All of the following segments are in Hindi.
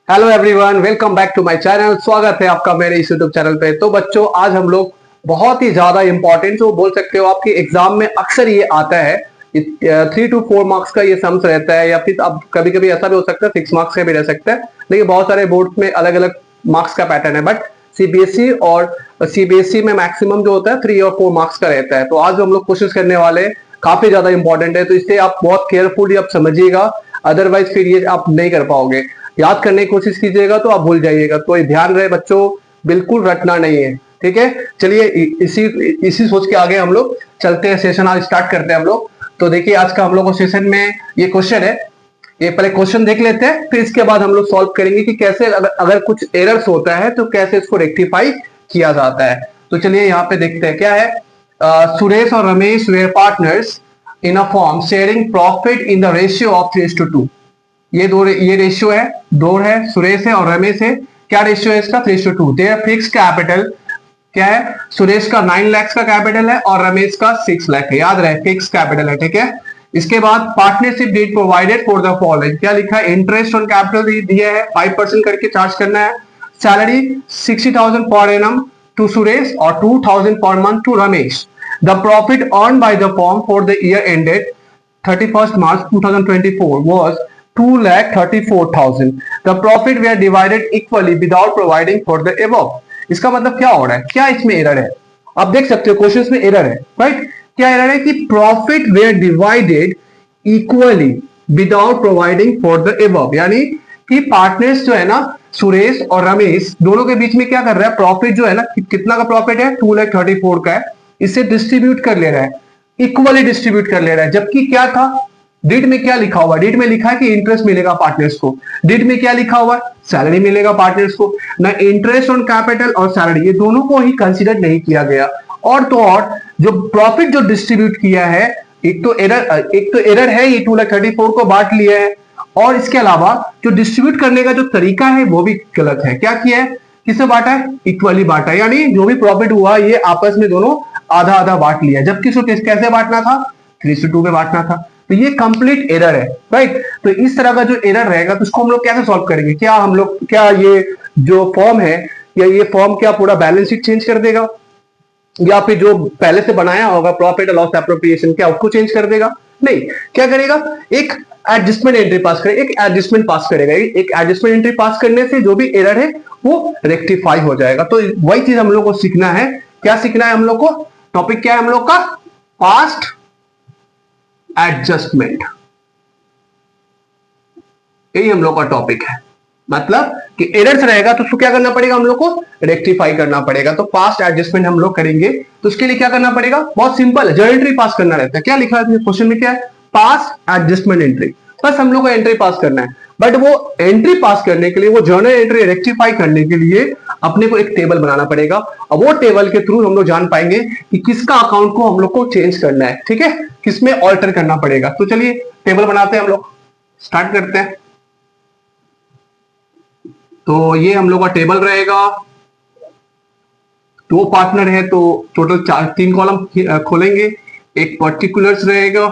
Hello everyone, welcome back to my channel. स्वागत है आपका मेरे इस यूट्यूब चैनल पे। तो बच्चों, आज हम लोग बहुत ही ज्यादा इंपॉर्टेंट, जो बोल सकते हो आपके एग्जाम में अक्सर ये आता है। 3 to 4 मार्क्स का ये सम्स रहता है, या फिर अब कभी कभी ऐसा भी हो सकता है 6 मार्क्स का भी रह सकता है। लेकिन बहुत सारे बोर्ड में अलग अलग मार्क्स का पैटर्न है, बट सीबीएसई और सीबीएसई में मैक्सिमम जो होता है 3 और 4 मार्क्स का रहता है। तो आज हम लोग कोशिश करने वाले हैं, काफी ज्यादा इंपॉर्टेंट है, तो इससे आप बहुत केयरफुली आप समझिएगा, अदरवाइज फिर ये आप नहीं कर पाओगे। याद करने की कोशिश कीजिएगा तो आप भूल जाइएगा। तो ये ध्यान रहे बच्चों, बिल्कुल रटना नहीं है, ठीक है। चलिए इसी इसी सोच के आगे हम लोग चलते हैं। सेशन आज स्टार्ट करते हैं हम लोग। तो देखिए, आज का हम लोग को सेशन में ये क्वेश्चन है। ये पहले क्वेश्चन देख लेते हैं, फिर इसके बाद हम लोग सॉल्व करेंगे कि कैसे अगर कुछ एरर्स होता है तो कैसे इसको रेक्टिफाई किया जाता है। तो चलिए यहाँ पे देखते हैं क्या है। सुरेश और Ramesh were partners in a firm sharing profit in the ratio of 3:2। ये रेशियो है, दो है, सुरेश है और रमेश है। क्या रेशियो है इसका? 3:2। देयर फिक्स कैपिटल क्या है? सुरेश का 9 लाख का कैपिटल है और रमेश का 6 लाख है। याद रहे, फिक्स कैपिटल है, ठीक है। इसके बाद partnership deed provided for the following. क्या लिखा है? इंटरेस्ट ऑन कैपिटल दिया है, 5% करके चार्ज करना है। Salary 60,000 per annum to Suresh और 2,000 per month to Ramesh. The profit earned by the firm for the year ended 31st March 2024 was 2,34,000. The profit were divided equally without providing for the above. इसका मतलब क्या हो रहा है? क्या इसमें एरर है? आप देख सकते हो क्वेश्चन में एरर है, राइट। क्या एरर है? कि profit were divided equally without providing for the above. यानी कि पार्टनर्स जो है ना, सुरेश और रमेश, दोनों के बीच में क्या कर रहा है? प्रॉफिट जो है ना, कितना का प्रॉफिट है? 2,34,000 का है। इसे डिस्ट्रीब्यूट कर ले रहा है, इक्वली डिस्ट्रीब्यूट कर ले रहा है। जबकि क्या था डीड में? क्या लिखा हुआ? डीड में लिखा है कि इंटरेस्ट मिलेगा पार्टनर्स को। डीड में क्या लिखा हुआ है? सैलरी मिलेगा पार्टनर्स को। ना इंटरेस्ट ऑन कैपिटल और सैलरी, ये दोनों को ही कंसीडर नहीं किया गया। और तो और जो प्रॉफिट जो डिस्ट्रीब्यूट किया है, एक तो एरर है, ये 2,34,000 को बांट लिया है। और इसके अलावा जो डिस्ट्रीब्यूट करने का जो तरीका है वो भी गलत है। क्या किया है? किसे बांटा है? इक्वली बांटा है। यानी जो भी प्रॉफिट हुआ ये आपस में दोनों आधा आधा बांट लिया, जबकि इसको कैसे बांटना था? 3:2 में बांटना था। तो ये कंप्लीट एरर है, राइट। तो इस तरह का जो एरर रहेगा तो इसको हम लोग कैसे सॉल्व करेंगे? क्या ये जो फॉर्म है, या ये फॉर्म क्या पूरा बैलेंस शीट चेंज कर देगा, या फिर जो पहले से बनाया होगा प्रॉफिट और लॉस एप्रोप्रिएशन, क्या उसको चेंज कर देगा? नहीं। क्या करेगा? एक एडजस्टमेंट एंट्री पास करेगा, एक एडजस्टमेंट पास करेगा। एक एडजस्टमेंट एंट्री पास करने से जो भी एरर है वो रेक्टिफाई हो जाएगा। तो वही चीज हम लोग को सीखना है। क्या सीखना है हम लोग को? टॉपिक क्या है हम लोग का? पास्ट एडजस्टमेंट, यही हम लोग का टॉपिक है। मतलब कि एरर्स रहेगा तो उसको क्या करना पड़ेगा? हम लोग को रेक्टिफाई करना पड़ेगा। तो पास्ट एडजस्टमेंट हम लोग करेंगे, तो उसके लिए क्या करना पड़ेगा? बहुत सिंपल है, जर्नल एंट्री पास करना रहता है। क्या लिखा है क्वेश्चन में? क्या है? Past adjustment entry. बस हम लोग को एंट्री पास करना है। बट वो एंट्री पास करने के लिए, वो जर्नल एंट्री रेक्टिफाई करने के लिए अपने को एक टेबल बनाना पड़ेगा। और वो टेबल के थ्रू हम लोग जान पाएंगे कि किसका अकाउंट को हम लोग को चेंज करना है, ठीक है, किसमें ऑल्टर करना पड़ेगा। तो चलिए टेबल बनाते हैं, हम लोग स्टार्ट करते हैं। तो ये हम लोग का टेबल रहेगा। 2 पार्टनर है तो टोटल 3 कॉलम खोलेंगे। एक पर्टिकुलर्स रहेगा,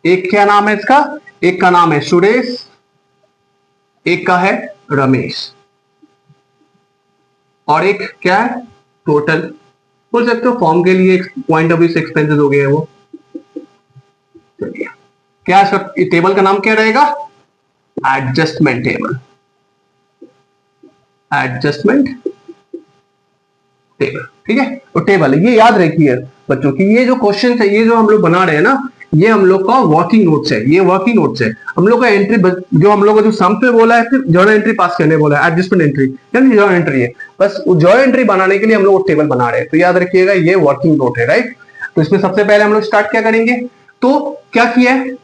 एक क्या नाम है इसका? एक का नाम है सुरेश, एक का है रमेश, और एक क्या है? टोटल। बोल सकते हो फॉर्म के लिए पॉइंट ऑफ व्यू से एक्सपेंसेस हो गए हैं वो। क्या टेबल का नाम क्या रहेगा? Adjustment table. एडजस्टमेंट टेबल, ठीक है। तो टेबल ये याद रखिए बच्चों की, ये जो क्वेश्चन है, ये जो हम लोग बना रहे हैं ना, ये हम लोग का वर्किंग नोट्स है। ये वर्किंग नोट्स है। हम लोग का एंट्री जो हम लोग को जो सम पे बोला है, फिर जर्नल एंट्री पास करने बोला है, एडजस्टमेंट एंट्री यानी जर्नल एंट्री है। बस जर्नल एंट्री बनाने के लिए हम लोग टेबल बना रहे हैं। तो याद रखिएगा ये वर्किंग नोट है, राइट। तो इसमें सबसे पहले हम लोग स्टार्ट क्या करेंगे? तो क्या किया है?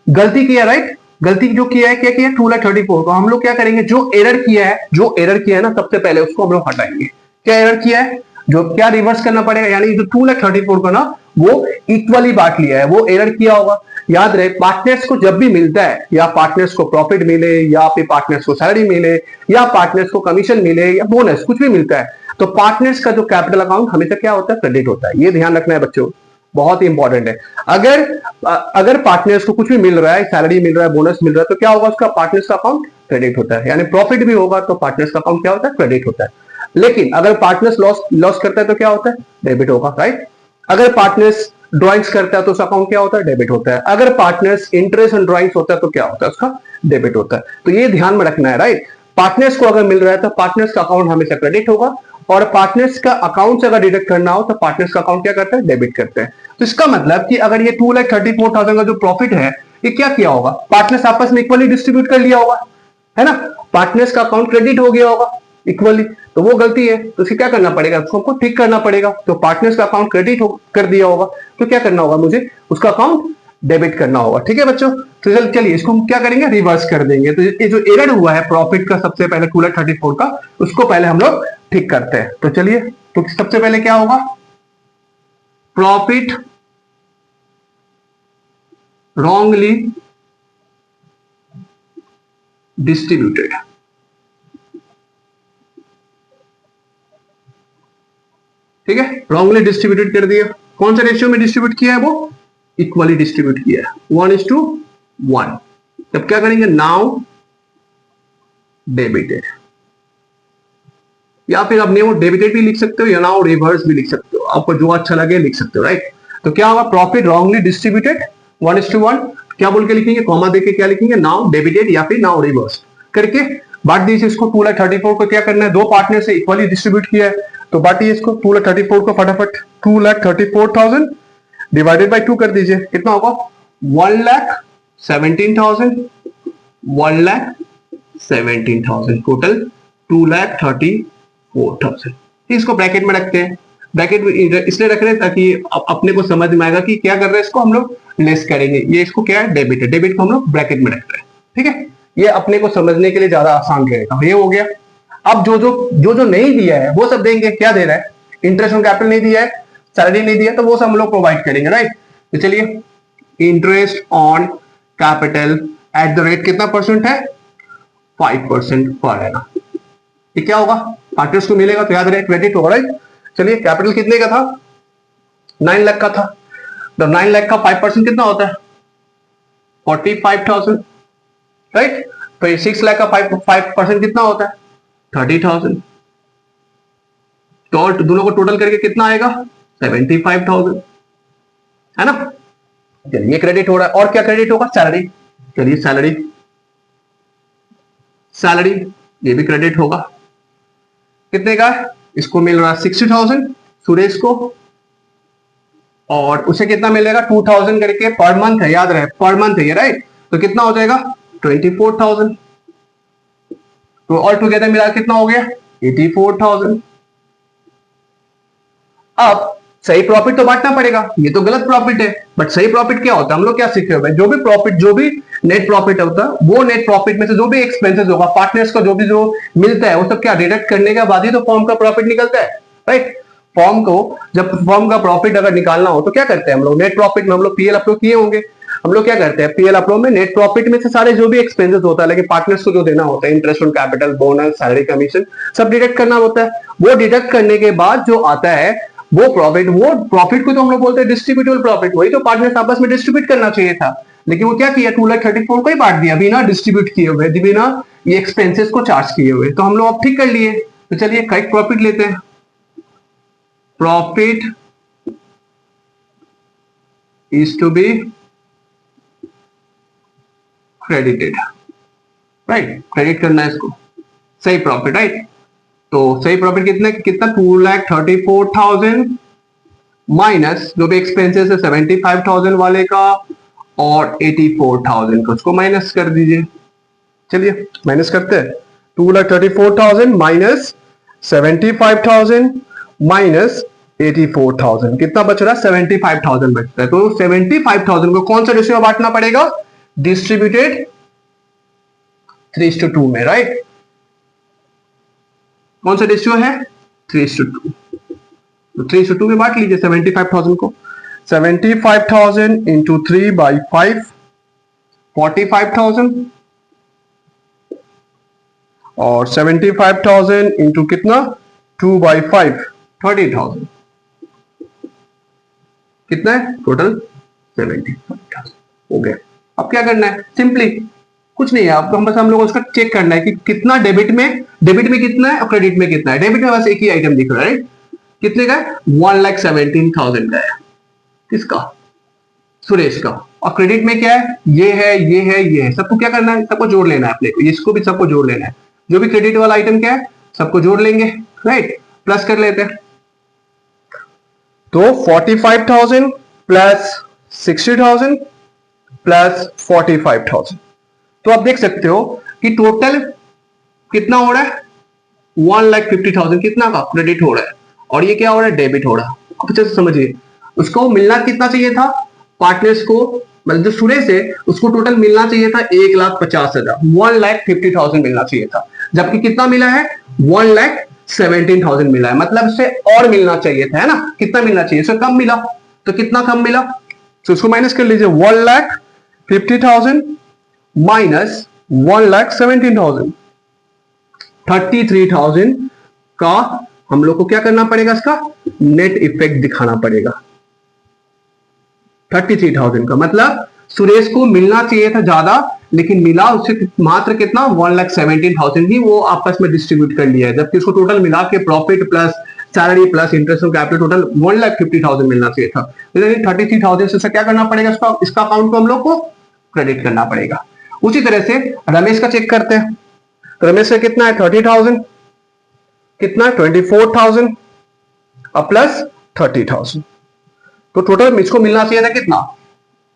गलती किया, राइट। गलती जो किया है, क्या किया? 2,34,000 को हम लोग क्या करेंगे? जो एरर किया है ना, सबसे पहले उसको हम लोग हटाएंगे। क्या एरर किया है? जो क्या रिवर्स करना पड़ेगा? यानी जो 2,34,000 को ना वो इक्वली बांट लिया है, वो एरर किया होगा। याद रहे, पार्टनर्स को जब भी मिलता है, या पार्टनर्स को प्रॉफिट मिले, या फिर पार्टनर्स को सैलरी मिले, या पार्टनर्स को कमीशन मिले, या बोनस कुछ भी मिलता है, तो पार्टनर्स का जो कैपिटल अकाउंट हमेशा क्या होता है? क्रेडिट होता है। ये ध्यान रखना है बच्चों। बहुत ही इंपॉर्टेंट है। अगर पार्टनर्स को कुछ भी मिल रहा है, सैलरी मिल रहा है, बोनस मिल रहा है, तो क्या होगा, उसका पार्टनर्स का अकाउंट क्रेडिट होता है। यानी प्रॉफिट भी होगा तो पार्टनर्स का अकाउंट क्या होता है, क्रेडिट होता है। लेकिन अगर पार्टनर्स लॉस करता है तो क्या होता है, डेबिट होगा, राइट। अगर पार्टनर्स ड्राइंग्स करता है तो उसका अकाउंट क्या होता है, डेबिट होता है। अगर पार्टनर्स इंटरेस्ट ऑन ड्राइंग्स होता है तो क्या होता है, उसका डेबिट होता है। तो ये ध्यान में रखना है, राइट। पार्टनर्स को अगर मिल रहा है तो पार्टनर्स का अकाउंट हमेशा क्रेडिट होगा, और पार्टनर्स का अकाउंट से अगर डिडक्ट करना हो तो पार्टनर्स का अकाउंट क्या करता है, डेबिट करते हैं। तो इसका मतलब कि अगर ये 2,34,000 का जो प्रॉफिट है, ये क्या किया होगा, पार्टनर्स आपस में इक्वली डिस्ट्रीब्यूट कर लिया होगा, है ना। पार्टनर्स का अकाउंट क्रेडिट हो गया होगा इक्वली, तो वो गलती है, तो उसे क्या करना पड़ेगा, उसको ठीक करना पड़ेगा। तो पार्टनर्स का अकाउंट क्रेडिट कर दिया होगा, तो क्या करना होगा, मुझे उसका अकाउंट डेबिट करना होगा। ठीक है बच्चों, तो चलिए इसको हम क्या करेंगे, रिवर्स कर देंगे। तो ये जो एरर हुआ है प्रॉफिट का सबसे पहले 2,34,000 का, उसको पहले हम लोग ठीक करते हैं। तो चलिए, तो सबसे पहले क्या होगा, प्रॉफिट रॉन्गली डिस्ट्रीब्यूटेड। ठीक है, रॉन्गली डिस्ट्रीब्यूटेड कर दिया। कौन सा रेशियो में डिस्ट्रीब्यूट किया है, वो इक्वली डिस्ट्रीब्यूट किया है, 1:1। तब क्या करेंगे, नाउ डेबिटेड, या फिर अपने वो डेबिटेड भी लिख सकते हो या नाउ रिवर्स भी लिख सकते हो, आपको जो अच्छा लगे लिख सकते हो, राइट। तो क्या होगा, प्रॉफिट रॉन्गली डिस्ट्रीब्यूटेड 1:1, क्या बोल के लिखेंगे, कॉमा देके क्या लिखेंगे, नाउ डेबिटेड या फिर नाउ रिवर्स करके बांट दीजिए इसको। 2,34,000 को क्या करना है, दो पार्टनर से इक्वली डिस्ट्रीब्यूट किया है, तो बांटिए इसको 2,34,000 को फटाफट। 2,34,000 डिवाइडेड बाई 2 कर दीजिए, कितना होगा, 1,17,000, 1,17,000, टोटल 2,34,000। इसको ब्रैकेट में रखते हैं, ब्रैकेट में इसलिए रख रहे हैं ताकि अपने को समझ में आएगा कि क्या कर रहे हैं, इसको हम लोग लेस करेंगे। ये इसको क्या है, डेबिट है, डेबिट को हम लोग ब्रैकेट में रख रहे हैं। ठीक है, ये अपने को समझने के लिए ज्यादा आसान रहेगा। ये हो गया। अब जो नहीं दिया है वो सब देंगे। क्या दे रहा है, इंटरेस्ट ऑन कैपिटल नहीं दिया है, सैलरी नहीं दिया, तो वो सब हम लोग प्रोवाइड करेंगे, राइट। तो चलिए, interest on capital at the rate कितना परसेंट है, 5% पर एनम। ये क्या होगा, पार्टनर्स को मिलेगा तो याद रहे क्रेडिट होगा, राइट। चलिए, कैपिटल कितने का था, 9 लाख का था, तो 9 लाख का 5% कितना होता है, 45,000, राइट। तो ये 6 लाख का 5% कितना होता है, 30,000। तो दोनों को टोटल करके कितना आएगा, 75,000, है ना। चलिए, क्रेडिट हो रहा है। और क्या क्रेडिट होगा, सैलरी। चलिए, सैलरी ये भी क्रेडिट होगा। कितने का, इसको मिल रहा है 60,000 सुरेश को, और उसे कितना मिलेगा, 2,000 करके पर मंथ है, याद रहे पर मंथ है ये, राइट। तो कितना हो जाएगा, 24,000। तो ऑल टुगेदर मिला कितना हो गया, 84,000। अब सही प्रॉफिट तो बांटना पड़ेगा, ये तो गलत प्रॉफिट है। बट सही प्रॉफिट क्या होता है, हम लोग क्या सीखे हुए, जो भी नेट प्रॉफिट होता है, वो नेट प्रॉफिट में से जो भी एक्सपेंसेस होगा, पार्टनर्स को जो मिलता है, वो सब क्या डिडक्ट करने के बाद ही तो फॉर्म का प्रॉफिट निकलता है, राइट। जब फॉर्म का प्रॉफिट अगर निकालना हो तो क्या करते हैं हम लोग, नेट प्रॉफिट में हम लोग पीएल अपलोड किए होंगे, हम लोग क्या करते हैं, पीएल अपलोड में नेट प्रॉफिट में से सारे जो भी एक्सपेंसेस होता है, लेकिन पार्टनर्स को जो देना होता है, interest on capital, bonus, salary, commission, सब डिडक्ट करना होता है। वो डिडक्ट करने के बाद जो आता है वो प्रॉफिट को तो हम लोग बोलते हैं डिस्ट्रीब्यूटेबल प्रॉफिट, वही तो पार्टनर्स आपस में डिस्ट्रीब्यूट करना चाहिए था। लेकिन वो क्या किया, 2,34,000 को ही बांट दिया, बिना डिस्ट्रीब्यूट किए हुए, बिना ये एक्सपेंसेस को चार्ज किए हुए। तो हम लोग अब ठीक कर लिए। तो चलिए, करेक्ट प्रॉफिट लेते हैं। Profit is to be credited, right. Credit करना है इसको, सही प्रॉफिट, राइट। तो सही प्रॉफिट कितना 2,34,000 माइनस जो भी एक्सपेंसेस है 75,000 वाले का, और 84,000 को उसको माइनस कर दीजिए। चलिए, माइनस करते हैं। 2,34,000 माइनस 75,000 माइनस 84,000, कितना बच रहा है, 75,000 बचता है। तो 75,000 को कौन सा रेशियो में बांटना पड़ेगा, डिस्ट्रीब्यूटेड 3:2 में, राइट। कौन सा रेशियो है, 3:2। तो 3:2 में बांट लीजिए 75,000 को। 75,000 इंटू 3/5, 45,000, और 75,000 इंटू कितना, 2/5, 30,000। कितना है टोटल 70 हो गया। अब क्या करना है, सिंपली कुछ नहीं है आपको, हम लोग उसका चेक करना है कि कितना डेबिट में कितना है और क्रेडिट में कितना है। डेबिट में बस एक ही आइटम दिख रहा है, कितने का है 1,17,000 का है, किसका, सुरेश का। और क्रेडिट में क्या है, ये है ये है ये है, सबको क्या करना है, सबको जोड़ लेना है अपने को, इसको भी सबको जोड़ लेना है। जो भी क्रेडिट वाला आइटम क्या है सबको जोड़ लेंगे, राइट, प्लस कर लेते हैं। तो 45,000 प्लस 60,000 प्लस 45,000, तो आप देख सकते हो कि टोटल कितना हो रहा है 1,50,000 कितना का क्रेडिट हो रहा है, और ये क्या हो रहा है डेबिट हो रहा है। आप अच्छे से समझिए, उसको मिलना कितना चाहिए था पार्टनर्स को, मतलब जो सुरेश है उसको टोटल मिलना चाहिए था 1,50,000, 1,50,000 मिलना चाहिए था, जबकि कितना मिला है 1,17,000 मिला है, मतलब इससे और मिलना चाहिए था, है ना। कितना मिलना चाहिए, इससे कम मिला, तो कितना कम मिला, तो इसको माइनस कर लीजिए, 1,50,000 माइनस 1,17,000, 33,000 का हम लोग को क्या करना पड़ेगा, इसका नेट इफेक्ट दिखाना पड़ेगा। 33,000 का मतलब सुरेश को मिलना चाहिए था ज्यादा, लेकिन मिला उससे मात्र कितना 1,17,000 ही वो आपस में डिस्ट्रीब्यूट कर लिया है, जबकि उसको टोटल मिला के profit plus salary plus interest और कैपिटल टोटल 1,50,000 मिलना चाहिए था। 33,000 से क्या करना पड़ेगा, इसका अकाउंट को हम लोग को क्रेडिट करना पड़ेगा। उसी तरह से रमेश का चेक करते हैं। रमेश का कितना है 30,000, कितना है 24,000 और प्लस 30,000, तो टोटल इसको मिलना चाहिए था कितना,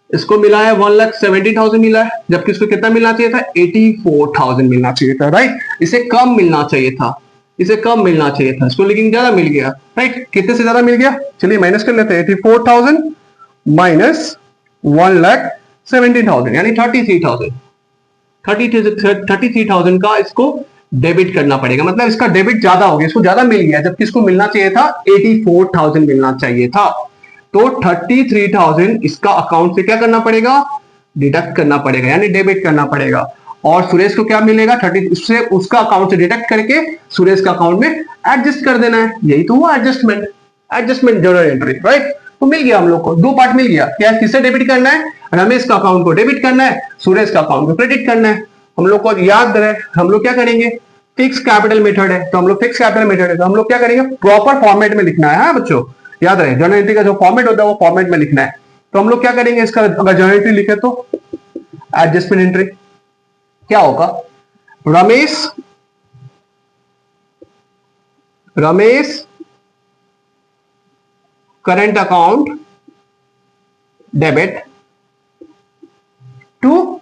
इसको मिला है 1,70,000 मिला है, जबकि इसको कितना मिलना चाहिए था 84,000 मिलना चाहिए था, राइट। इसे कम मिलना चाहिए था, इसे कम मिलना चाहिए था इसको, लेकिन ज्यादा मिल गया, राइट। कितने से ज्यादा मिल गया, चलिए माइनस कर लेते हैं, 84,000 माइनस 1,70,000 यानी 33,000, 33,000 का इसको डेबिट करना पड़ेगा, मतलब इसका डेबिट ज्यादा हो गया, इसको ज्यादा मिल गया, जबकि इसको मिलना चाहिए था 84,000 मिलना चाहिए था। तो 33,000 इसका अकाउंट से क्या करना पड़ेगा, डिडक्ट करना पड़ेगा, यानी डेबिट करना पड़ेगा। और सुरेश को क्या मिलेगा 30, उससे उसका अकाउंट से डिडक्ट करके सुरेश का अकाउंट में एडजस्ट कर देना है, यही तो हुआ adjustment, adjustment journal entry, right. तो मिल गया हम लोग को, दो पार्ट मिल गया, क्या किससे डेबिट करना है, रमेश का अकाउंट को डेबिट करना है, सुरेश का अकाउंट को क्रेडिट करना है। हम लोग को याद रहे हम लोग क्या करेंगे, फिक्स कैपिटल मेथड है, तो हम लोग फिक्स कैपिटल मेथड है तो हम लोग क्या करेंगे प्रॉपर फॉर्मेट में लिखना है, हाँ बच्चों याद रहे, जर्नल एंट्री का जो फॉर्मेट होता है वो फॉर्मेट में लिखना है। तो हम लोग क्या करेंगे, इसका अगर जर्नल एंट्री लिखे तो एडजस्टमेंट एंट्री क्या होगा, Ramesh current account debit to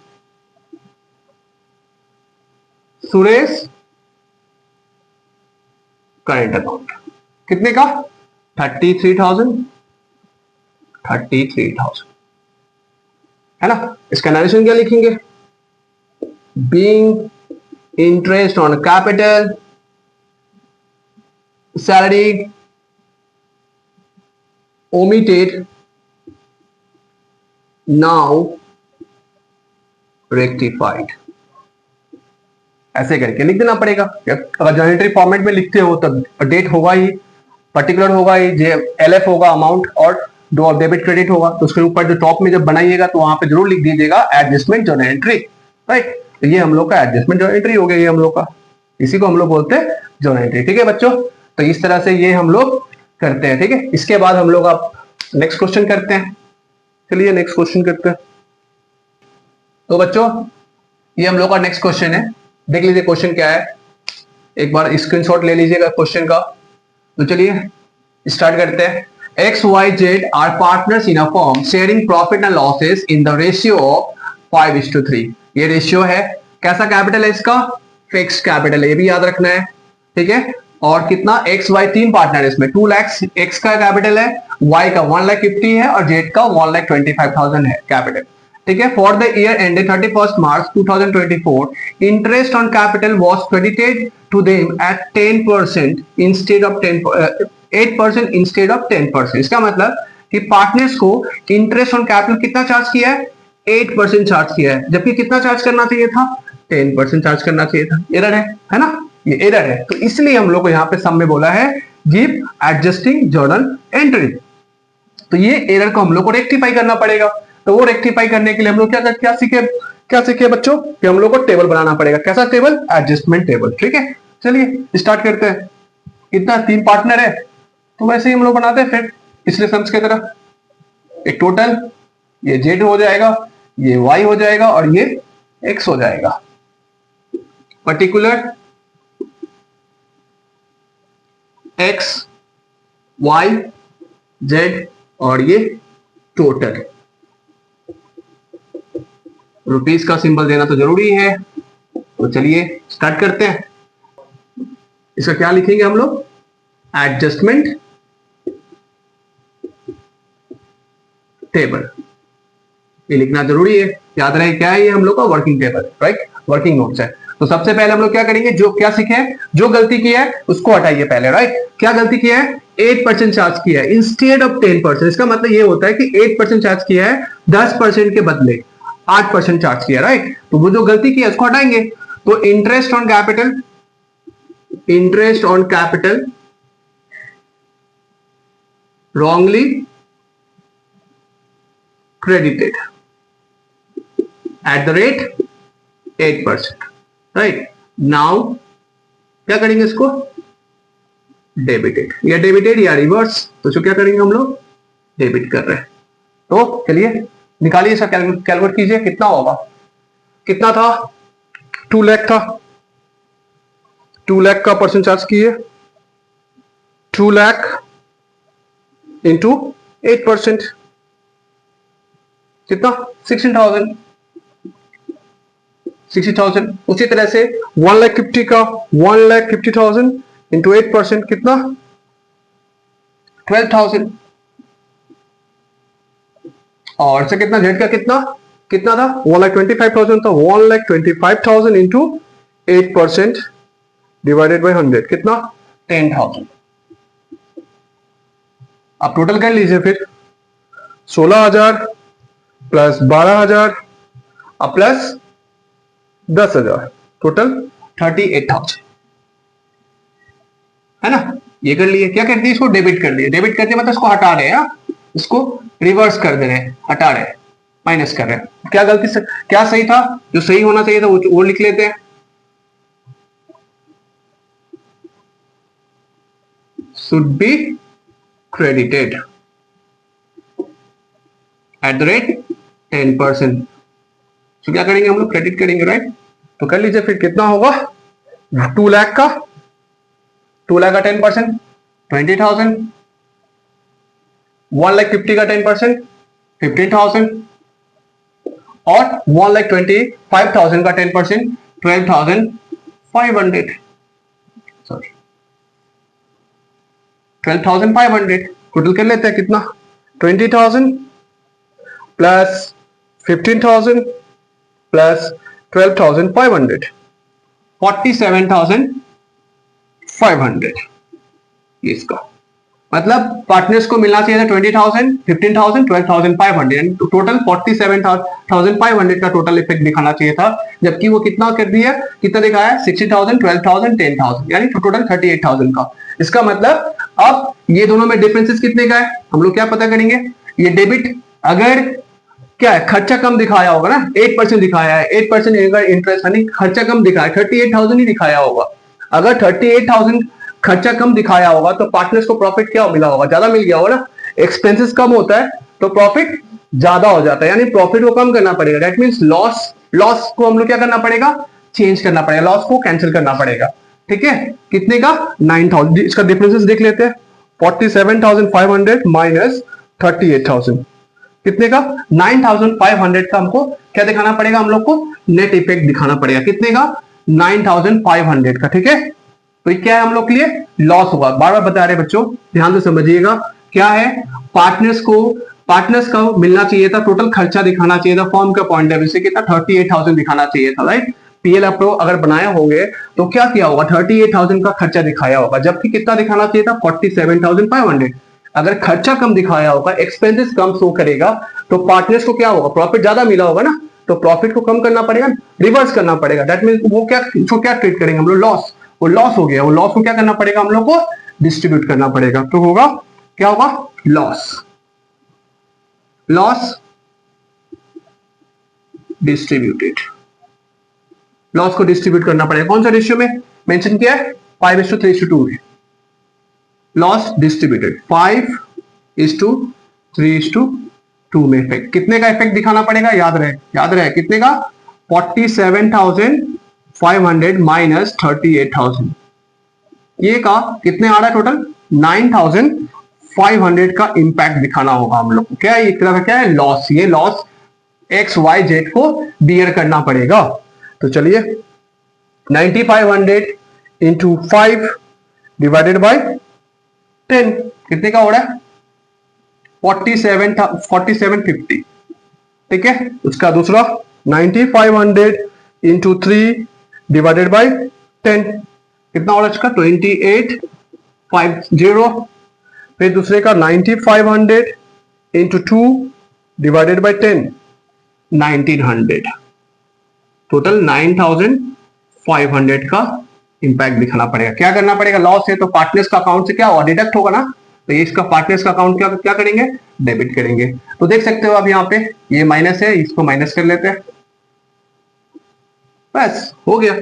Suresh current account, कितने का 33,000 है ना। इसका एनालिसिस क्या लिखेंगे, being interest on capital salary omitted now rectified, ऐसे करके लिख देना पड़ेगा। अगर जर्नल फॉर्मेट में लिखते हो तब डेट होगा ही, पर्टिकुलर होगा ही, LF होगा अमाउंट, और जो डेबिट क्रेडिट होगा, तो उसके ऊपर जो टॉप में जब बनाइएगा तो वहां पे जरूर लिख दीजिएगा एडजस्टमेंट जर्नल एंट्री, राइट। तो ये हम लोग का एडजस्टमेंट जर्नल एंट्री हो गया, ये हम लोग का, इसी को हम लोग बोलते हैं जर्नल एंट्री, ठीक है बच्चों। तो इस तरह से ये हम लोग करते हैं, ठीक है। इसके बाद हम लोग आप नेक्स्ट क्वेश्चन करते हैं, चलिए नेक्स्ट क्वेश्चन करते हैं। तो बच्चों ये हम लोग का नेक्स्ट क्वेश्चन है, देख लीजिए क्वेश्चन क्या है, एक बार स्क्रीनशॉट ले लीजिएगा क्वेश्चन का। तो चलिए स्टार्ट करते हैं। XYZ are partners in a firm sharing profit and losses in the ratio of 5:3। ये रेशियो है, कैसा कैपिटल है इसका, फिक्स कैपिटल है, ये भी याद रखना है, ठीक है। और कितना XY तीन पार्टनर है इसमें, 2 लाख X का कैपिटल है, Y का 1,50,000 है और Z का 1,25,000 है कैपिटल, ठीक है। For the year ended 31 March 2024 interest on capital was credited to them at 10% instead of 8% instead of 10%। इसका मतलब कि पार्टनर्स को इंटरेस्ट ऑन कैपिटल कितना चार्ज किया है, 8% चार्ज किया है, जबकि कितना चार्ज करना चाहिए था, 10% चार्ज करना चाहिए था। एरर है ना, ये एरर है, तो इसलिए हम लोग को यहाँ पे सम में बोला है गिव एडजस्टिंग जर्नल एंट्री। तो ये एरर को हम लोग को रेक्टिफाई करना पड़ेगा। तो वो रेक्टिफाई करने के लिए हम लोग क्या सीखे बच्चों कि हम लोग को टेबल बनाना पड़ेगा। कैसा टेबल? Adjustment table. ठीक है, चलिए स्टार्ट करते हैं। कितना? 3 पार्टनर है, तो वैसे ही हम लोग बनाते हैं फिर पिछले सम्स की तरह। एक टोटल, ये जेड हो जाएगा, ये वाई हो जाएगा और ये एक्स हो जाएगा। पर्टिकुलर एक्स वाई जेड और ये टोटल। रुपीस का सिंबल देना तो जरूरी है, तो चलिए स्टार्ट करते हैं। इसका क्या लिखेंगे हम लोग? Adjustment table. ये लिखना जरूरी है, याद रहे क्या है ये हम लोग का working table, right, working notes है। तो सबसे पहले हम लोग क्या करेंगे, जो क्या सीखे हैं, जो गलती की है उसको हटाइए पहले, राइट। क्या गलती किया है? 8% चार्ज किया है इंस्टेड ऑफ 10%। इसका मतलब ये होता है कि 8% चार्ज किया है, 10% के बदले 8% चार्ज किया, राइट। तो वो जो गलती किया है उसको हटाएंगे। तो interest on capital wrongly credited at the rate 8%, right। Now क्या करेंगे इसको? डेबिटेड, या डेबिटेड या रिवर्स, तो जो क्या करेंगे हम लोग? डेबिट कर रहे हैं। तो चलिए निकालिए, इसका कैलकुलेट कीजिए, कितना होगा? कितना था? 2 लाख था, 2 लाख का परसेंट चार्ज कीजिए, 2 लाख इंटू 8%, कितना? 60,000। उसी तरह से 1,50,000 का 1,50,000 इंटू 8% कितना? 12,000। और से कितना? जेड का कितना था? 1,25,000 था, 1,25,000 इंटू 8% डिवाइडेड बाई 100 कितना? 10,000। आप टोटल कर लीजिए फिर, 16,000 प्लस 12,000 प्लस 10,000, टोटल 38,000 है ना। ये कर लिए। क्या कर दिए? इसको डेबिट कर दिए। डेबिट करते मतलब इसको हटा रहे हैं, इसको रिवर्स कर दे रहे हैं, हटा रहे हैं, माइनस कर रहे हैं। क्या गलती से क्या सही था? जो सही होना चाहिए था वो लिख लेते हैं। Should be credited at the rate 10%। तो क्या करेंगे हम लोग? क्रेडिट करेंगे, राइट। तो कर लीजिए फिर, कितना होगा? 2 लाख का 10%, 20,000। 1,50,000 का 10%, 15,000। और 1,25,000 का 10%, 12,500। सॉरी, 12,500। टोटल कर लेते हैं कितना? 20,000 प्लस 15,000 प्लस 12,500, 47,500। इसका मतलब पार्टनर्स को मिलना चाहिए था 20,000, 15,000, 12,500, टोटल 47,500 का टोटल इफेक्ट दिखाना चाहिए था, जबकि वो कितना कर दिया? कितना दिखाया? 60,000, 12,000, 10,000, यानी टोटल 38,000 का। इसका मतलब अब ये दोनों में डिफरेंसेस कितने का है हम लोग क्या पता करेंगे? ये डेबिट अगर क्या है, खर्चा कम दिखाया होगा ना, 8% दिखाया है, 8% इंटरेस्ट, यानी खर्चा कम दिखाया, 38,000 ही दिखाया होगा। अगर 38,000 खर्चा कम दिखाया होगा तो पार्टनर्स को प्रॉफिट क्या मिला होगा? ज्यादा मिल गया होगा ना। एक्सपेंसेस कम होता है तो प्रॉफिट ज्यादा हो जाता है, यानी प्रॉफिट को कम करना पड़ेगा। दैट मींस लॉस को हम लोग क्या करना पड़ेगा? चेंज करना पड़ेगा, लॉस को कैंसिल करना पड़ेगा। ठीक है, कितने का? 9,000। इसका डिफरेंसेस देख लेते हैं। 47,500 माइनस 38,000 कितने का? 9,500 का हमको क्या दिखाना पड़ेगा? हम लोग को नेट इफेक्ट दिखाना पड़ेगा। कितने का? 9,500 का। ठीक है, तो ये क्या है हम लोग के लिए? लॉस होगा। बार बार बता रहे बच्चों, ध्यान से समझिएगा। क्या है? पार्टनर्स का मिलना चाहिए था, टोटल खर्चा दिखाना चाहिए था फॉर्म का पॉइंट ऑफ व्यू से, कितना? 38,000 दिखाना चाहिए था, राइट। पीएल अप्रो अगर बनाए होंगे तो क्या किया होगा? 38,000 का खर्चा दिखाया होगा, जबकि कितना दिखाना चाहिए था? 47,500। अगर खर्चा कम दिखाया होगा, एक्सपेंसेस कम शो करेगा, तो पार्टनर्स को क्या होगा? प्रॉफिट ज्यादा मिला होगा ना, तो प्रॉफिट को कम करना पड़ेगा, रिवर्स करना पड़ेगा। दैट मींस वो क्या ट्रीट करेंगे हम लोग? लॉस। वो लॉस हो गया, वो लॉस को क्या करना पड़ेगा? हम लोग को डिस्ट्रीब्यूट करना पड़ेगा। तो होगा क्या? होगा लॉस। लॉस डिस्ट्रीब्यूटेड, लॉस को डिस्ट्रीब्यूट करना पड़ेगा। कौन सा रेशियो में मेंशन किया है? 5:3:2 है। लॉस डिस्ट्रीब्यूटेड 5:3:2 में इफेक्ट, कितने का इफेक्ट दिखाना पड़ेगा? याद रहे कितने का? 47,500 माइनस 38,000, ये का कितने आ रहा है टोटल? 9,500 का इंपैक्ट दिखाना होगा हम लोग को। क्या है? एक तरह का क्या है? लॉस। ये लॉस एक्स वाई जेड को बियर करना पड़ेगा। तो चलिए 9,500 इंटू 5 डिवाइडेड बाय 10 कितने का हो रहा है? 4750। ठीक है, उसका दूसरा 9,500 इंटू 3 डिवाइडेड बाय 10 कितना हो रहा है? इसका 2850। फिर दूसरे का 9,500 इंटू 2 डिवाइडेड बाय 10 1900। टोटल 9,500 का इंपैक्ट दिखाना पड़ेगा। क्या करना पड़ेगा? लॉस है तो पार्टनर्स का अकाउंट से क्या होगा? डिडक्ट होगा ना। तो ये इसका पार्टनर्स का अकाउंट क्या करेंगे? डेबिट करेंगे। तो देख सकते हो आप यहाँ पे ये माइनस है, इसको माइनस कर लेते हैं, बस हो गया।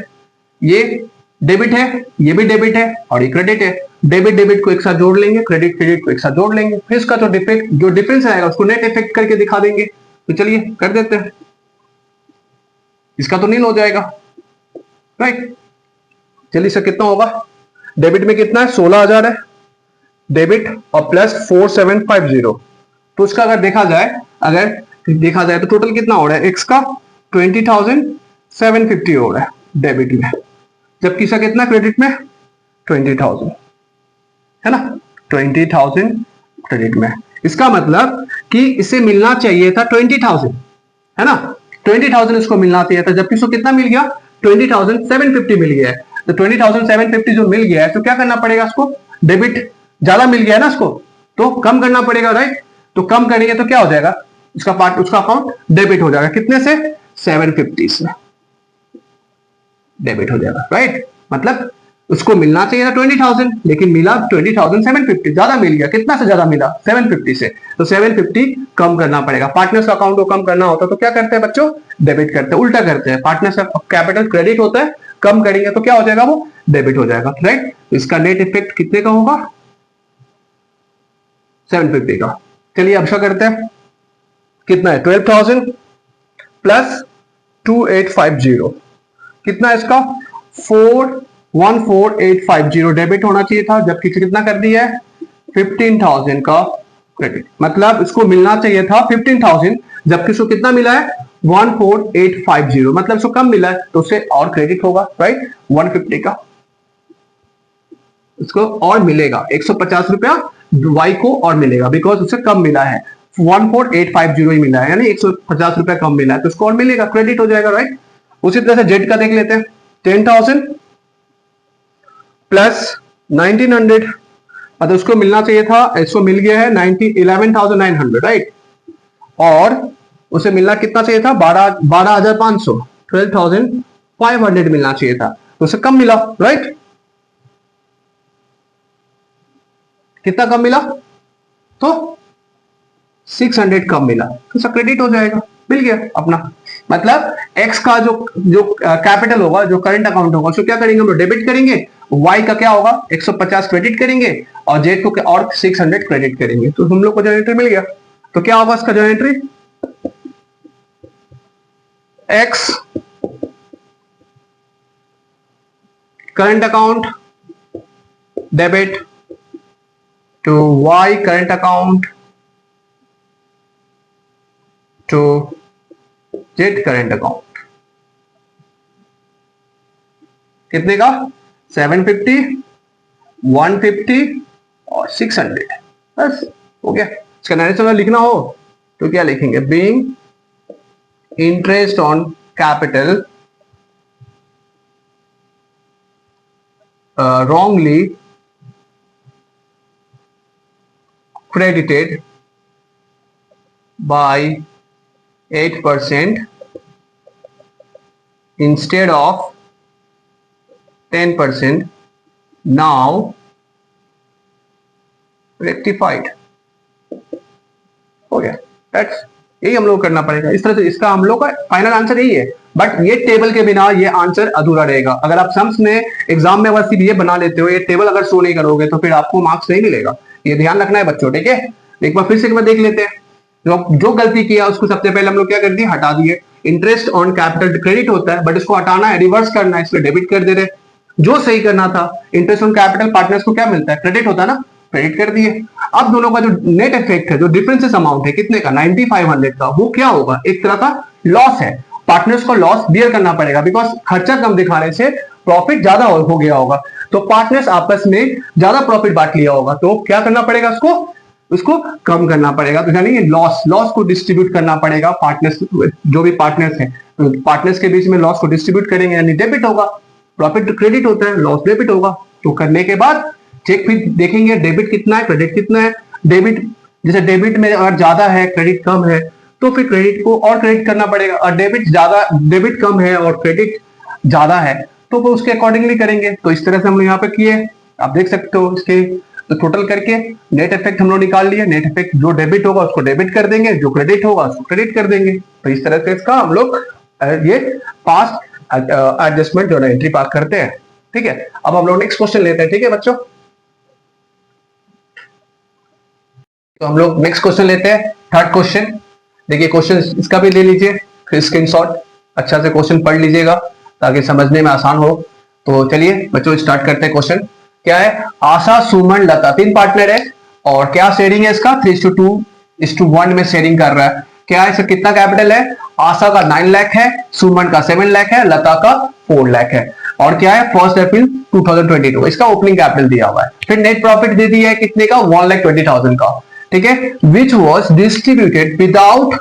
ये डेबिट है, ये भी डेबिट है और ये क्रेडिट है। डेबिट डेबिट को एक साथ जोड़ लेंगे, क्रेडिट क्रेडिट को एक साथ जोड़ लेंगे, फिर इसका जो डिफरेंस आएगा उसको नेट इफेक्ट करके दिखा देंगे। तो चलिए कर देते हैं, इसका तो नील हो जाएगा, राइट। चलिए सर कितना होगा? डेबिट में कितना है? 16,000 है डेबिट और प्लस 4750। तो उसका अगर देखा जाए तो टोटल कितना हो रहा है? एक्स का 20,750 हो रहा है डेबिट में, जबकि इसका कितना क्रेडिट में? 20,000 है ना, 20,000 क्रेडिट में। इसका मतलब कि इसे मिलना चाहिए था 20,000, है ना, 20,000 इसको मिलना चाहिए था, जबकि इसको कितना मिल गया? 20,750 मिल गया है। तो 20,750 जो मिल गया है तो क्या करना पड़ेगा? इसको डेबिट ज्यादा मिल गया है ना, इसको तो कम करना पड़ेगा, राइट। तो कम करेंगे तो क्या हो जाएगा? उसका अकाउंट डेबिट हो जाएगा। कितने से? 750 से डेबिट हो जाएगा, राइट। मतलब उसको मिलना चाहिए था 20,000 लेकिन मिला 20,750, ज्यादा मिल गया। कितना से ज्यादा मिला? 750 से। तो 750 कम करना पड़ेगा। पार्टनर्स अकाउंट को कम करना होता है तो क्या करते हैं बच्चों? डेबिट करते हैं, उल्टा करते हैं। पार्टनर्स कैपिटल क्रेडिट होता है, कम करेंगे तो क्या हो जाएगा? वो डेबिट हो जाएगा, राइट। तो इसका नेट इफेक्ट कितने का होगा? 750 का। चलिए अब क्या करते हैं, कितना है? 12,000 प्लस 2850 कितना है इसका? 14,850 डेबिट होना चाहिए था, जबकि कितना कर दिया है? 15,000 का क्रेडिट। मतलब इसको मिलना चाहिए था 15,000, जबकि इसको कितना मिला है? 14,850, मतलब इसको कम मिला है तो उससे और क्रेडिट होगा, राइट। 150 का इसको और मिलेगा, 150 रुपया वाई को और मिलेगा, बिकॉज उससे कम मिला है। 14,850 ही मिला है, यानी 150 रुपया कम मिला है, तो उसको और मिलेगा, क्रेडिट हो जाएगा, राइट। उसी तरह से जेड का देख लेते हैं। 10,000 प्लस 1,900, मतलब उसको मिलना चाहिए था, इसको मिल गया है 11,900, राइट। और उसे मिलना कितना चाहिए था? 12,500, 12,500 मिलना चाहिए था, तो उसे कम मिला, राइट। कितना कम मिला? तो 600 कम मिला, तो उसका क्रेडिट हो जाएगा, मिल गया अपना। मतलब एक्स का जो कैपिटल होगा, जो करंट अकाउंट होगा, उसको क्या करेंगे हम लोग? डेबिट करेंगे। वाई का क्या होगा? 150 क्रेडिट करेंगे और जेड को और 600 क्रेडिट करेंगे, तो हम लोग को जनरेटर मिल गया। तो क्या होगा इसका journal entry? X current account debit to Y current account to Z current account। कितने का? 750, 150 और 600, बस हो गया। इसका नरेशन अगर लिखना हो तो क्या लिखेंगे? Being interest on capital wrongly credited by 8% instead of 10%, now rectified। हो गया। यही हम लोग करना पड़ेगा इस तरह से। इसका हम लोग का फाइनल आंसर यही है, बट ये टेबल के बिना ये आंसर अधूरा रहेगा। अगर आप सम्स में एग्जाम में बस सिर्फ ये बना लेते हो, ये टेबल अगर शो नहीं करोगे तो फिर आपको मार्क्स नहीं मिलेगा। ये ध्यान रखना है बच्चों, ठीक है। एक बार फिर से एक बार देख लेते हैं। जो गलती किया उसको सबसे पहले हम लोग क्या कर दिए, हटा दिए। इंटरेस्ट ऑन कैपिटल क्रेडिट होता है, बट इसको हटाना है, रिवर्स करना है, इसलिए डेबिट कर दे रहे। जो सही करना था, इंटरेस्ट ऑन कैपिटल पार्टनर्स को क्या मिलता है, क्रेडिट होता है ना, क्रेडिट कर दिए। अब दोनों का जो नेट इफेक्ट है, जो डिफरेंसेस अमाउंट है कितने का, 9500 का, वो क्या होगा, एक तरह का लॉस है। पार्टनर्स को लॉस बियर करना पड़ेगा, बिकॉज खर्चा कम दिखाने से प्रॉफिट ज्यादा हो गया होगा। तो पार्टनर्स आपस में ज्यादा प्रॉफिट बांट लिया होगा, तो क्या करना पड़ेगा, उसको कम करना पड़ेगा। तो यानी लॉस को डिस्ट्रीब्यूट करना पड़ेगा पार्टनर्स, जो भी पार्टनर्स हैं, तो पार्टनर्स के बीच में लॉस को डिस्ट्रीब्यूट करेंगे, यानी डेबिट होगा। प्रॉफिट क्रेडिट होता है, लॉस डेबिट होगा। तो करने के बाद चेक फिर देखेंगे डेबिट कितना है, क्रेडिट कितना है। डेबिट, जैसे डेबिट में अगर ज्यादा है, क्रेडिट कम है, तो फिर क्रेडिट को और क्रेडिट करना पड़ेगा। और डेबिट कम है और क्रेडिट ज्यादा है, तो वो उसके अकॉर्डिंगली करेंगे। तो इस तरह से हम लोग यहाँ पे किए, आप देख सकते हो। इसके तो टोटल करके नेट इफेक्ट हम लोग निकाल लिया। नेट इफेक्ट जो डेबिट होगा उसको डेबिट कर देंगे, जो क्रेडिट होगा उसको क्रेडिट कर देंगे। तो इस तरह से इसका हम लोग ये पास एडजस्टमेंट जो है एंट्री पास करते हैं, ठीक है। अब हम लोग नेक्स्ट क्वेश्चन लेते हैं, ठीक है बच्चों। तो हम लोग नेक्स्ट क्वेश्चन लेते हैं, थर्ड क्वेश्चन। देखिए क्वेश्चन इसका भी ले लीजिए, फिर स्क्रीनशॉट अच्छा से क्वेश्चन पढ़ लीजिएगा ताकि समझने में आसान हो। तो चलिए बच्चों स्टार्ट करते हैं। क्वेश्चन क्या है, आशा, सुमन, लता, 3 पार्टनर है और क्या शेयरिंग है इसका, 3:2:1 में शेयरिंग कर रहा है। क्या है, इसका कितना कैपिटल है, आशा का 9 लाख है, सुमन का 7 लाख है, लता का 4 लाख है। और क्या है, 1 अप्रैल 2022 इसका ओपनिंग कैपिटल दिया हुआ है। फिर नेट प्रॉफिट दे दिया है कितने का, 1,20,000 का, ठीक है। Which was distributed without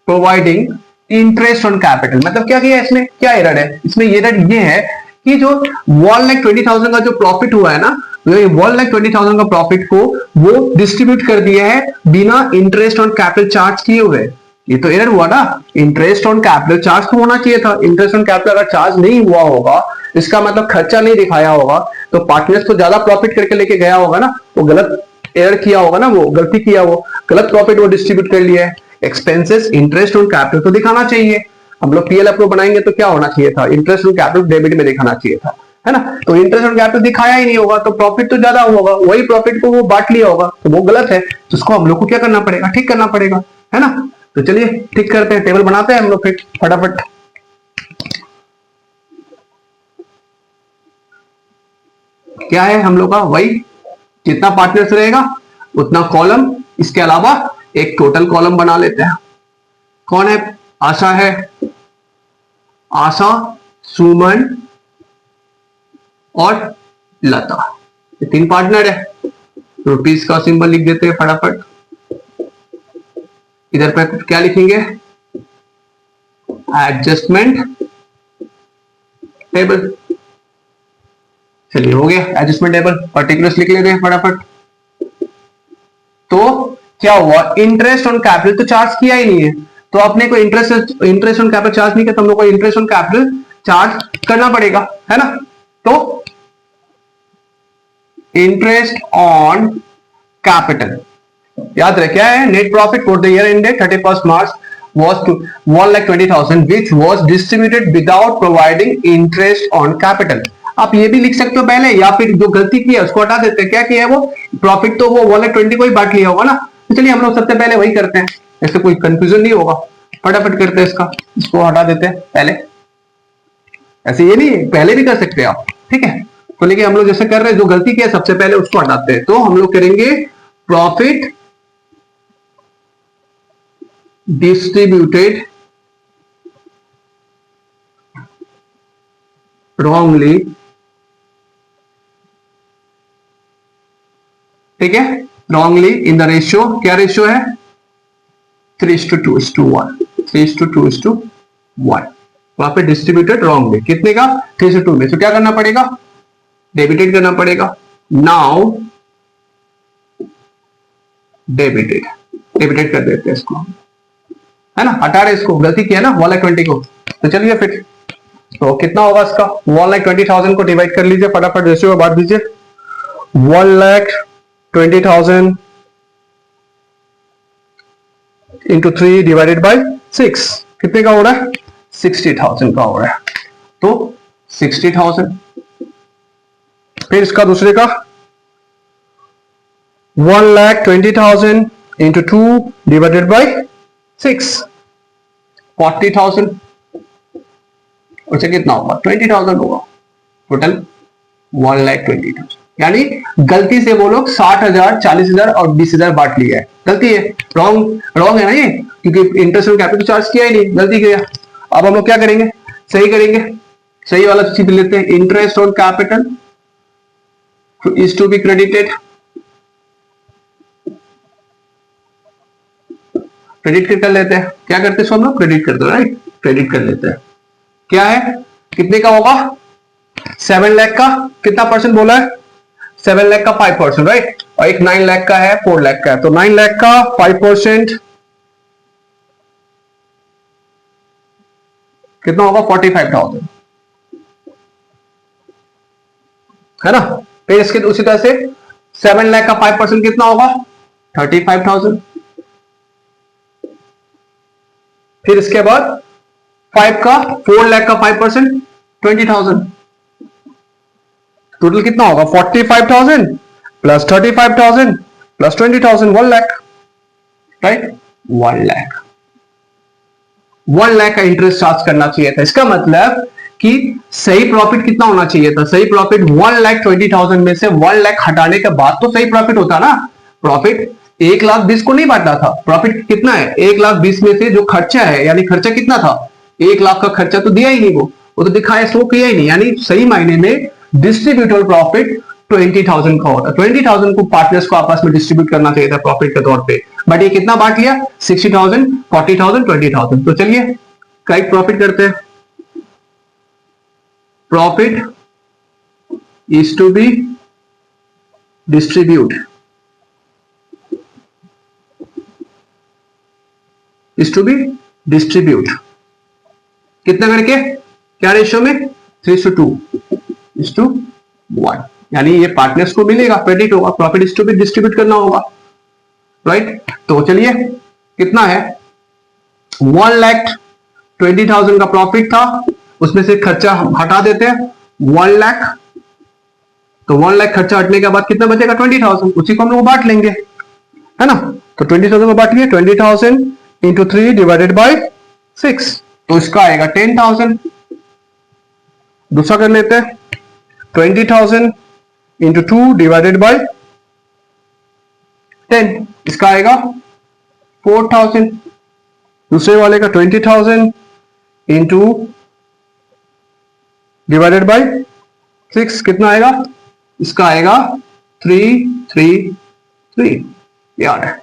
providing interest on capital. मतलब क्या किया इसमें, क्या एरर है इसमें, एरर ये है कि जो 1,20,000 का जो प्रॉफिट हुआ है ना, 1,20,000 का प्रॉफिट को वो डिस्ट्रीब्यूट कर दिया है बिना इंटरेस्ट ऑन कैपिटल चार्ज किए हुए। ये तो एरर हुआ ना, इंटरेस्ट ऑन कैपिटल चार्ज तो होना चाहिए था। इंटरेस्ट ऑन कैपिटल अगर चार्ज नहीं हुआ होगा, इसका मतलब खर्चा नहीं दिखाया होगा, तो पार्टनर्स तो ज्यादा प्रॉफिट करके लेके गया होगा ना, वो गलत एरर किया होगा ना, वो गलती किया, वो गलत प्रॉफिट वो डिस्ट्रीब्यूट कर लिया है। एक्सपेंसेस इंटरेस्ट ऑन कैपिटल तो दिखाना चाहिए। हम लोग पीएल अप्रूव बनाएंगे तो क्या होना चाहिए था, इंटरेस्ट ऑन कैपिटल डेबिट में दिखाना चाहिए था, है ना। तो इंटरेस्ट ऑन कैपिटल दिखाया ही नहीं होगा, तो प्रॉफिट तो ज्यादा होगा, वही प्रॉफिट को वो बांट लिया होगा, तो वो गलत है। तो उसको हम लोग को क्या करना पड़ेगा, ठीक करना पड़ेगा, है ना। तो चलिए ठीक करते हैं, टेबल बनाते हैं हम लोग फिर फटाफट। क्या है हम लोग का, वही जितना पार्टनर्स रहेगा उतना कॉलम, इसके अलावा एक टोटल कॉलम बना लेते हैं। कौन है, आशा है, आशा, सुमन और लता, ये 3 पार्टनर है। रुपीस का सिंबल लिख देते हैं फटाफट। इधर पे क्या लिखेंगे, एडजस्टमेंट टेबल। चलिए हो गया एडजस्टमेंट टेबल, पर्टिकुलर्स लिख लेते हैं फटाफट। तो क्या हुआ, इंटरेस्ट ऑन कैपिटल तो चार्ज किया ही नहीं है, तो अपने को इंटरेस्ट ऑन कैपिटल चार्ज नहीं किया, तो हम लोग को इंटरेस्ट ऑन कैपिटल चार्ज करना पड़ेगा, है ना। तो इंटरेस्ट ऑन कैपिटल याद रहे क्या है, net profit for the year ended 31 March was to 1,20,000 which was distributed without providing interest on capital। आप ये भी लिख सकते हो पहले, या फिर जो गलती की है उसको हटा देते हैं। क्या किया है, वो प्रॉफिट तो वो 1,20,000 को ही बांट लिया होगा ना। तो चलिए हम लोग सबसे पहले वही करते हैं, ऐसे कोई कंफ्यूजन नहीं होगा, फटाफट करते हैं इसका, इसको हटा देते हैं पहले। ऐसे ये नहीं, पहले भी कर सकते हैं आप, ठीक है। तो लेकिन हम लोग जैसे कर रहे हैं, जो गलती किया सबसे पहले उसको हटाते हैं। तो हम लोग करेंगे प्रॉफिट distributed wrongly, ठीक है, wrongly in the ratio, क्या रेशियो है, 3:2:1, 3:2:1। प्रॉफिट डिस्ट्रीब्यूटेड रॉन्गली कितने का, 3:2 में। तो क्या करना पड़ेगा, डेबिटेड करना पड़ेगा। नाउ डेबिटेड कर देते हैं इसको, है ना, हटा रहे इसको, गलती किया ना 1,20,000 को। तो चलिए फिर, तो कितना होगा इसका, 1,20,000 को डिवाइड कर लीजिए फटाफट, रेशियो में बांट दीजिए। 1,20,000 इंटू 3 डिवाइडेड बाई 6 कितने का हो रहा है? 60,000 का हो रहा है। तो 60,000, फिर इसका दूसरे का 1,20,000 इंटू 2 डिवाइडेड बाई 6 40,000, उसे कितना होगा? 20,000 होगा। टोटल 1,20,000। यानी गलती से वो लोग 60,000, 40,000 और 20,000 बांट लिया है। गलती है, रॉन्ग है ना ये, क्योंकि इंटरेस्ट ऑन कैपिटल चार्ज किया ही नहीं, गलती किया। अब हम लोग क्या करेंगे? सही करेंगे, सही वाला चीज लेते हैं। Interest on capital is to be credited, credit कर लेते हैं। क्या करते हैं हम लोग? क्रेडिट करते हैं, राइट? क्रेडिट कर लेते हैं। क्या है? कितने का होगा? 7 लाख का कितना परसेंट बोला है? 7 लाख का 5%, राइट? और एक 9 लाख का है, 4 लाख का है। तो 9 लाख का 5% कितना होगा? 45,000, है ना? फिर इसके उसी तरह से 7 लाख का 5% कितना होगा? 35,000। फिर इसके बाद 4 लाख का 5% 20,000। टोटल कितना होगा? 45,000 plus 35,000 plus 20,000, 1 lakh, right? 1 lakh, 1 lakh का इंटरेस्ट चार्ज करना चाहिए था। इसका मतलब कि सही प्रॉफिट कितना होना चाहिए था? सही प्रॉफिट 1,20,000 में से 1 लाख हटाने के बाद तो सही प्रॉफिट होता ना। प्रॉफिट 1,20,000 को नहीं बांटना था। प्रॉफिट कितना है? 1,20,000 में से जो खर्चा है, यानी खर्चा कितना था? 1 लाख का खर्चा तो दिया ही नहीं, वो तो दिखाया, शो किया ही नहीं। यानी सही मायने में डिस्ट्रीब्यूटेबल प्रॉफिट 20,000 का होता। 20,000 को पार्टनर्स को आपस में डिस्ट्रीब्यूट करना चाहिए था प्रॉफिट के तौर पे, बट ये कितना बांट लिया? 60,000, 40,000, 20,000। तो चलिए करेक्ट प्रॉफिट करते हैं। Profit is to be distribute, is to be distribute कितना करके? क्या रेशियो में? 3:2:1। यानी ये पार्टनर्स को मिलेगा, क्रेडिट होगा। Profit is to be distribute करना होगा, राइट? तो चलिए कितना है? 1,20,000 का प्रॉफिट था, उसमें से खर्चा हटा देते हैं 1 लाख। तो 1 लाख खर्चा हटने के बाद कितना बचेगा? 20,000। उसी को हम लोग बांट लेंगे, है ना? तो 20,000 को बांटिए, 20,000 इंटू 3 डिवाइडेड बाई 6, तो इसका आएगा 10,000। दूसरा कर लेते हैं, 20,000 इंटू 2 डिवाइडेड बाई 10, इसका आएगा 4,000। दूसरे वाले का 20,000 इंटू डिवाइडेड बाई 6 कितना आएगा? इसका आएगा 333। याद है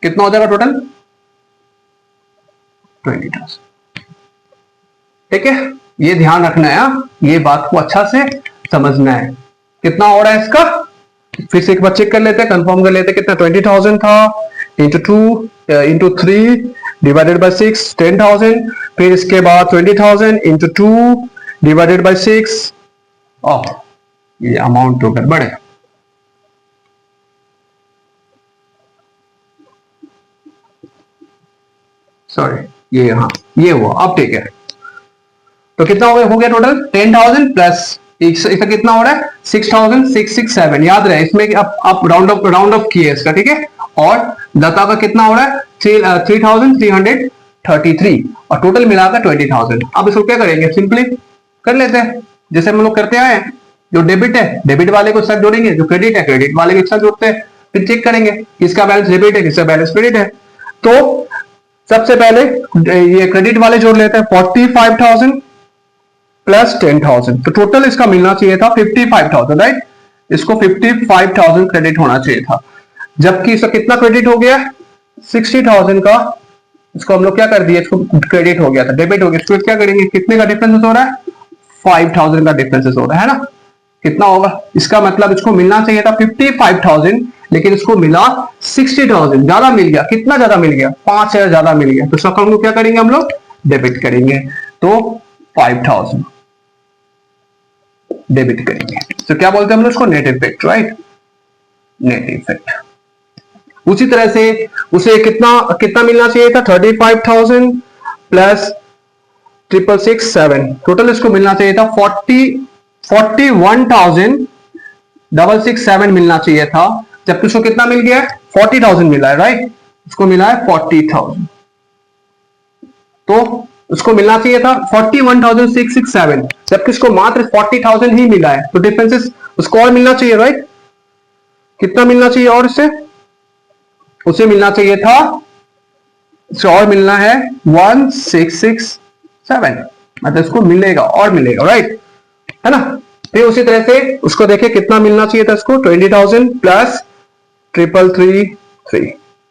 कितना हो जाएगा टोटल? 20,000। ठीक है, ये ध्यान रखना है, ये बात को अच्छा से समझना है। कितना हो रहा है इसका? फिर से एक बार चेक कर लेते हैं, कंफर्म कर लेते हैं। कितना? 20,000 था, इंटू 2 इंटू 3 डिवाइडेड बाई 6 10,000। फिर इसके बाद 20,000 इंटू 2 डिवाइडेड बाई 6। ये अमाउंट तो गड़बड़ है। सॉरी, ये हाँ ये हुआ, अब ठीक है। तो कितना हो गया टोटल? 10,000 प्लस इसका कितना हो रहा है? 6,667। याद रहे इसमें आप राउंड ऑफ किए इसका, ठीक है? और दत्ता का कितना हो रहा है? 3,333 और टोटल मिलाकर 20,000। अब इसको क्या करेंगे? सिंपली कर लेते हैं जैसे हम लोग करते आए हैं। जो डेबिट है डेबिट वाले को साथ जोड़ेंगे, जो क्रेडिट है क्रेडिट वाले के साथ जोड़ते हैं। फिर चेक करेंगे किसका बैलेंस डेबिट है, किसका बैलेंस क्रेडिट है। तो सबसे पहले ये क्रेडिट वाले जोड़ लेते हैं, 45,000 प्लस 10,000। तो टोटल इसका मिलना चाहिए था 55,000, राइट? इसको 55,000 क्रेडिट होना चाहिए था, जबकि इसका कितना क्रेडिट हो गया? 60,000 का। इसको हम लोग क्या कर दिए? इसको क्रेडिट हो गया था, डेबिट हो गया। इसको क्या करेंगे? कितने का डिफरेंस हो रहा है? 5,000 का डिफरेंस हो रहा है ना? कितना होगा? इसका मतलब इसको मिलना चाहिए था 55,000, लेकिन इसको मिला 60,000। ज्यादा मिल गया। कितना ज्यादा मिल गया? 5,000 ज्यादा मिल गया। तो इसका हम लोग क्या करेंगे? हम लोग डेबिट करेंगे। तो 5,000 डेबिट करेंगे। तो क्या बोलते हैं हम लोग इसको? Net effect, right? Net effect. उसी तरह से उसे कितना कितना मिलना चाहिए था, 35,000 प्लस 667, टोटल इसको मिलना चाहिए था 41,667 मिलना चाहिए था, जबकि उसको कितना मिल गया है, 40,000 मिला है, राइट। उसको मिला है 40,000, तो उसको मिलना चाहिए था 41,667, जबकि उसको मात्र 40,000 ही मिला है, तो डिफरेंसेस उसको और मिलना चाहिए, राइट। कितना मिलना चाहिए और इससे, उसे मिलना चाहिए था, उसे और मिलना है 1667, मतलब इसको मिलेगा और मिलेगा, राइट, है ना। फिर उसी तरह से उसको देखिए कितना मिलना चाहिए था इसको, 20,000 प्लस 333,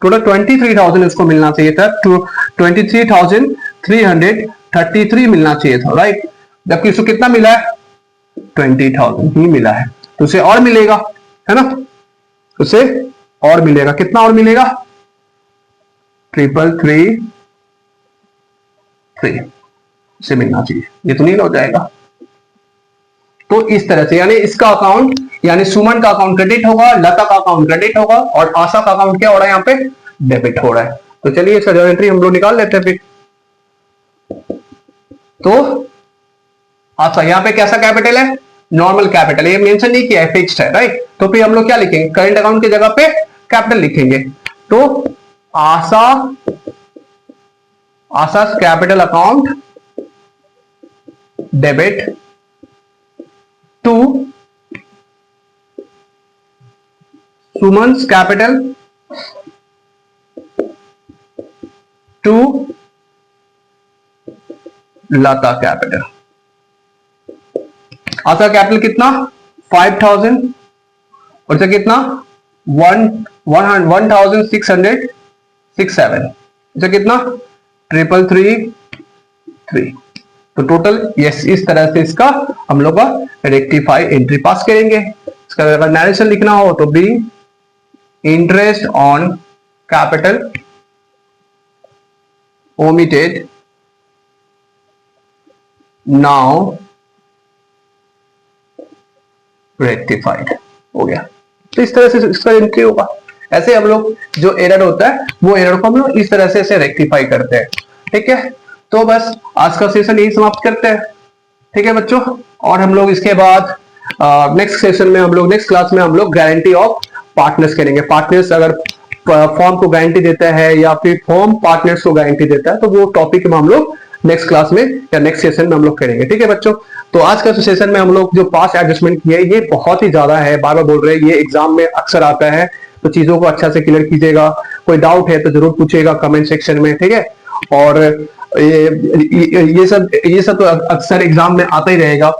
टोटल 23,000 इसको मिलना चाहिए था, 23,333 मिलना चाहिए था, राइट। जबकि इसको कितना मिला है, 20,000 ही मिला है, तो उसे और मिलेगा, है ना, उसे और मिलेगा, कितना और मिलेगा, 333 से मिलना चाहिए, ये तो नहीं हो जाएगा। तो इस तरह से यानी इसका अकाउंट, यानी सुमन का अकाउंट क्रेडिट होगा, लता का अकाउंट क्रेडिट होगा, और आशा का अकाउंट क्या हो रहा है, यहाँ पे डेबिट हो रहा है। तो चलिए इसका जर्नल एंट्री हम लोग निकाल लेते हैं फिर। तो आशा यहाँ पे कैसा कैपिटल है, नॉर्मल कैपिटल, ये मेंशन नहीं किया है, फिक्स्ड है, राइट। तो फिर हम लोग क्या लिखेंगे, करंट अकाउंट की जगह पे कैपिटल लिखेंगे। तो Asha capital account debit to Suman's capital to Lata capital. Asha capital कितना 5,000 और से कितना 1,667, इसे कितना 333, तो टोटल यस, इस तरह से इसका हम लोग का रेक्टिफाई एंट्री पास करेंगे। इसका अगर नरेशन लिखना हो तो be interest on capital omitted now rectified, हो गया। तो इस तरह से इसका एंट्री होगा। ऐसे हम लोग जो एरर होता है वो एरर को हम लोग इस तरह से इसे रेक्टिफाई करते हैं, ठीक है। तो बस आज का सेशन यही समाप्त करते हैं, ठीक है बच्चों। और हम लोग इसके बाद नेक्स्ट सेशन में हम लोग नेक्स्ट क्लास में हम लोग गारंटी ऑफ पार्टनर्स करेंगे। पार्टनर्स अगर फॉर्म को गारंटी देता है या फिर फॉर्म पार्टनर्स को गारंटी देता है, तो वो टॉपिक में हम लोग नेक्स्ट क्लास में या नेक्स्ट सेशन में हम लोग करेंगे, ठीक है बच्चों। तो आज का सेशन में हम लोग जो पास एडजस्टमेंट किया है ये बहुत ही ज्यादा है, बार बार बोल रहे हैं, ये एग्जाम में अक्सर आता है, तो चीजों को अच्छा से क्लियर कीजिएगा। कोई डाउट है तो जरूर पूछिएगा कमेंट सेक्शन में, ठीक है। और ये सब तो अक्सर एग्जाम में आता ही रहेगा।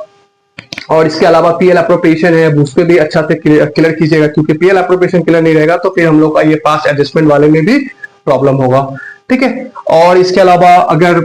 और इसके अलावा पीएल अप्रोप्रिएशन है, उस पर भी अच्छा से क्लियर कीजिएगा, क्योंकि पीएल अप्रोप्रिएशन क्लियर नहीं रहेगा तो फिर हम लोग का ये पास एडजस्टमेंट वाले में भी प्रॉब्लम होगा, ठीक है। और इसके अलावा अगर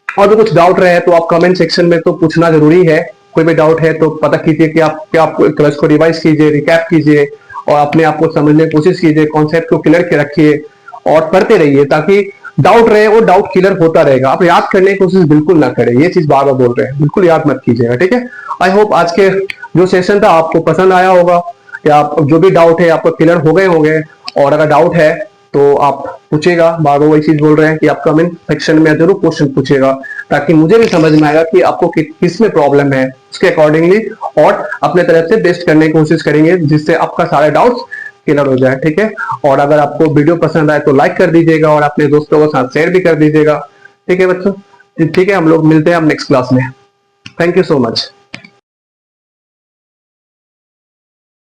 और भी कुछ डाउट रहे तो आप कमेंट सेक्शन में तो पूछना जरूरी है। कोई भी डाउट है तो पता कीजिए कि आप क्या, क्लास को रिवाइज कीजिए, रिकैप कीजिए और अपने आप को समझने की कोशिश कीजिए, कॉन्सेप्ट को क्लियर के रखिए और पढ़ते रहिए, ताकि डाउट रहे वो डाउट क्लियर होता रहेगा। आप याद करने की कोशिश बिल्कुल ना करें, ये चीज बार बार बोल रहे हैं, बिल्कुल याद मत कीजिएगा, ठीक है। आई होप आज के जो सेशन था आपको पसंद आया होगा, या आप जो भी डाउट है आपको क्लियर हो गए होंगे। और अगर डाउट है तो आप पूछेगा, बार बार वही चीज बोल रहे हैं कि आप कमेंट सेक्शन में जरूर क्वेश्चन पूछेगा, ताकि मुझे भी समझ में आएगा कि आपको किस में प्रॉब्लम है, उसके अकॉर्डिंगली और अपने तरफ से बेस्ट करने की कोशिश करेंगे, जिससे आपका सारे डाउट्स क्लियर हो जाए, ठीक है। और अगर आपको वीडियो पसंद आए तो लाइक कर दीजिएगा और अपने दोस्तों के साथ शेयर भी कर दीजिएगा, ठीक है बच्चों। ठीक है, हम लोग मिलते हैं अब नेक्स्ट क्लास में। Thank you so much.